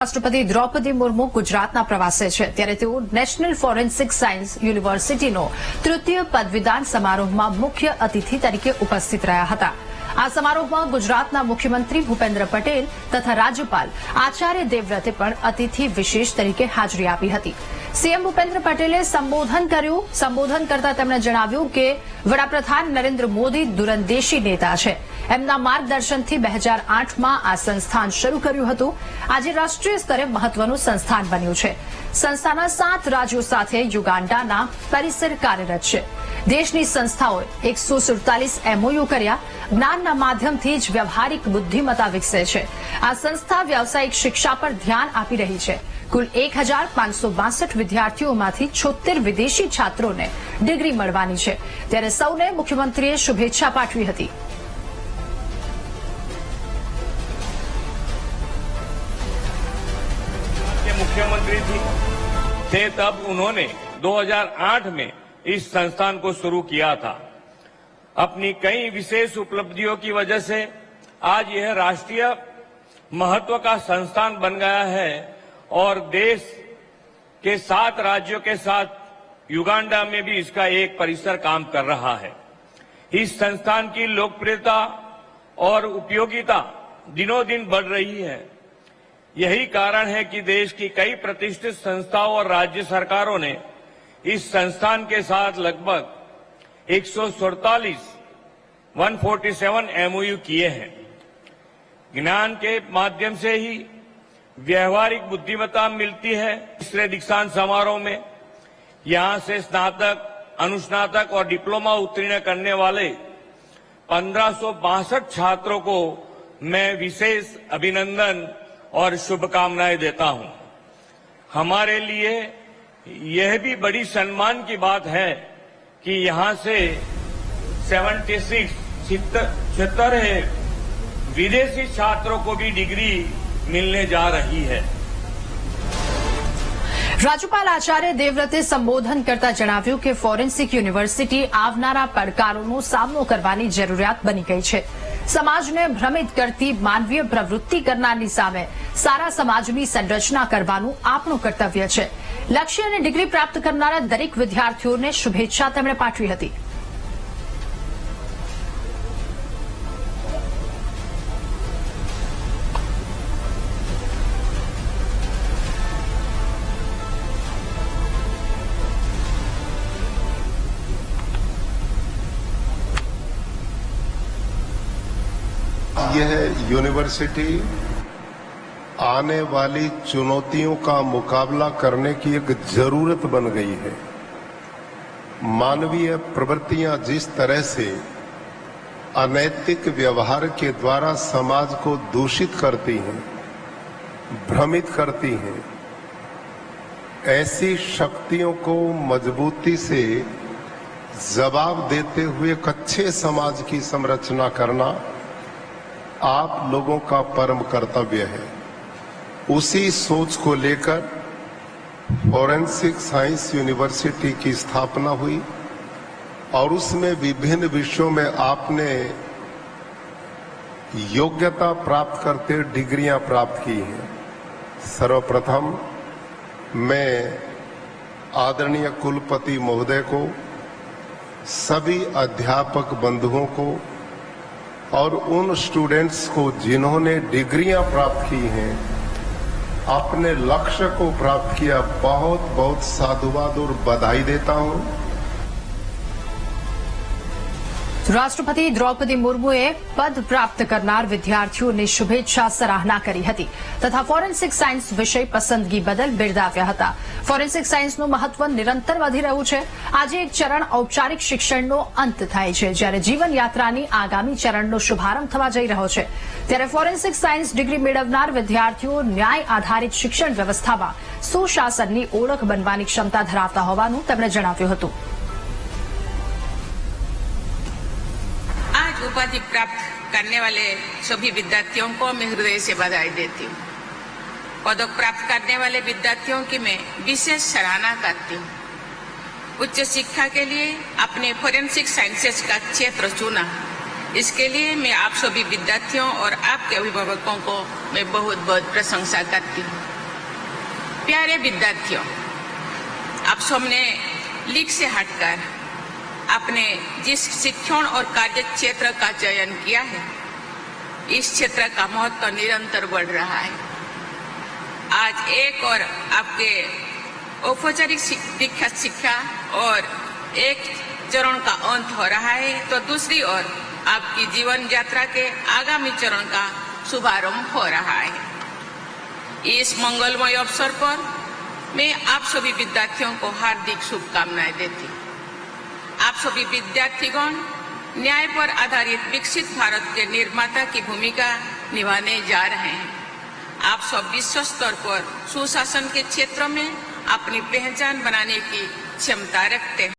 રાષ્ટ્રપતિ દ્રૌપદી મુર્મુ ગુજરાતના પ્રવાસે છે ત્યારે તેઓ નેશનલ ફોરેન્સિક સાયન્સ યુનિવર્સિટીનો તૃતીય પદવીદાન સમારોહમાં મુખ્ય અતિથિ તરીકે ઉપસ્થિત રહ્યા હતા। આ સમારોહમાં ગુજરાતના મુખ્યમંત્રી ભૂપેન્દ્ર પટેલ તથા રાજ્યપાલ આચાર્ય દેવવ્રતે પણ અતિથિ વિશેષ તરીકે હાજરી આપી હતી। સીએમ ભૂપેન્દ્ર પટેલે સંબોધન કર્યું। સંબોધન કરતા તેમણે જણાવ્યું કે વડાપ્રધાન નરેન્દ્ર મોદી દૂરંદેશી नेता છે। એમના માર્ગદર્શનથી 2008માં આ સંસ્થાન શરૂ કર્યું હતું। આજે રાષ્ટ્રીય સ્તરે મહત્વનું સંસ્થાન બન્યું છે। સંસ્થાના 7 રાજ્યો સાથે યુગાન્ડાના પરિસર કાર્યરત છે। દેશની સંસ્થાઓએ 147 MOU કર્યા। જ્ઞાનના માધ્યમથી જ વ્યવહારિક બુદ્ધિમત્તા વિકસે છે। આ સંસ્થા વ્યાવસાયિક शिक्षा पर ध्यान આપી રહી છે। कुल 1562 विद्यार्थीओमांथी 76 विदेशी छात्रोने डिग्री मळवानी छे। त्यारे सौने मुख्यमंत्रीए शुभेच्छा पाठवी हती। मुख्यमंत्री थे तब उन्होंने 2008 में इस संस्थान को शुरू किया था। अपनी कई विशेष उपलब्धियों की वजह से आज यह राष्ट्रीय महत्व का संस्थान बन गया है और देश के 7 राज्यों के साथ युगांडा में भी इसका एक परिसर काम कर रहा है। इस संस्थान की लोकप्रियता और उपयोगिता दिनों दिन बढ़ रही है। यही कारण है कि देश की कई प्रतिष्ठित संस्थाओं और राज्य सरकारों ने इस संस्थान के साथ लगभग 147 MOU किए हैं। ज्ञान के माध्यम से ही व्यवहारिक बुद्धिमत्ता मिलती है। तीसरे दीक्षांत समारोह में यहां से स्नातक, अनुस्नातक और डिप्लोमा उत्तीर्ण करने वाले 1562 छात्रों को मैं विशेष अभिनंदन और शुभकामनाएं देता हूं। हमारे लिए यह भी बड़ी सम्मान की बात है कि यहां से 76 विदेशी छात्रों को भी डिग्री मिलने जा रही है। રાજ્યપાલ આચાર્ય દેવવ્રતે સંબોધન કરતા જણાવ્યું કે ફોરેન્સિક યુનિવર્સિટી આવનારા પડકારોનો સામનો કરવાની જરૂરિયાત બની ગઈ છે। સમાજને ભ્રમિત કરતી માનવીય પ્રવૃત્તિ કરનારની સામે સારા સમાજની સંરચના કરવાનું આપણું કર્તવ્ય છે। લક્ષ્ય અને ડિગ્રી પ્રાપ્ત કરનારા દરેક વિદ્યાર્થીઓને શુભેચ્છા તેમણે પાઠવી હતી। यह यूनिवर्सिटी आने वाली चुनौतियों का मुकाबला करने की एक जरूरत बन गई है। मानवीय प्रवृत्तियां जिस तरह से अनैतिक व्यवहार के द्वारा समाज को दूषित करती हैं, भ्रमित करती हैं, ऐसी शक्तियों को मजबूती से जवाब देते हुए एक अच्छे समाज की संरचना करना आप लोगों का परम कर्तव्य है। उसी सोच को लेकर फॉरेंसिक साइंस यूनिवर्सिटी की स्थापना हुई और उसमें विभिन्न विषयों में आपने योग्यता प्राप्त करते डिग्रियां प्राप्त की हैं। सर्वप्रथम मैं आदरणीय कुलपति महोदय को, सभी अध्यापक बंधुओं को और उन स्टूडेंट्स को जिन्होंने डिग्रियां प्राप्त की हैं, अपने लक्ष्य को प्राप्त किया, बहुत बहुत साधुवाद और बधाई देता हूं। રાષ્ટ્રપતિ દ્રૌપદી મુર્મુએ પદ પ્રાપ્ત કરનાર વિદ્યાર્થીઓની શુભેચ્છા સરાહના કરી હતી તથા ફોરેન્સિક સાયન્સ વિષય પસંદગી બદલ બિરદાવ્યા હતા। ફોરેન્સિક સાયન્સનું મહત્વ નિરંતર વધી રહ્યું છે। આજે એક ચરણ ઔપચારિક શિક્ષણનો અંત થાય છે, જ્યારે જીવન યાત્રાની આગામી ચરણનો શુભારંભ થવા જઈ રહ્યો છે। ત્યારે ફોરેન્સિક સાયન્સ ડિગ્રી મેળવનાર વિદ્યાર્થીઓ ન્યાય આધારિત શિક્ષણ વ્યવસ્થામાં સુશાસનની ઓળખ બનવાની ક્ષમતા ધરાવતા હોવાનું તેમણે જણાવ્યું હતું। उपाधि प्राप्त करने वाले सभी विद्यार्थियों को मैं हृदय से बधाई देती हूँ। पदक प्राप्त करने वाले विद्यार्थियों की मैं विशेष सराहना करती हूँ। उच्च शिक्षा के लिए अपने फोरेंसिक साइंसेस का क्षेत्र चुना, इसके लिए मैं आप सभी विद्यार्थियों और आपके अभिभावकों को मैं बहुत बहुत प्रशंसा करती हूँ। प्यारे विद्यार्थियों, आप सबने लीक से हटकर अपने जिस शिक्षण और कार्य क्षेत्र का चयन किया है, इस क्षेत्र का महत्व निरंतर बढ़ रहा है। आज एक और आपके औपचारिक दीक्षांत शिक्षा और एक चरण का अंत हो रहा है, तो दूसरी ओर आपकी जीवन यात्रा के आगामी चरण का शुभारंभ हो रहा है। इस मंगलमय अवसर पर मैं आप सभी विद्यार्थियों को हार्दिक शुभकामनाएं देती हूँ। आप सभी विद्यार्थीगण न्याय पर आधारित विकसित भारत के निर्माता की भूमिका निभाने जा रहे हैं। आप सब विश्व स्तर पर सुशासन के क्षेत्र में अपनी पहचान बनाने की क्षमता रखते हैं।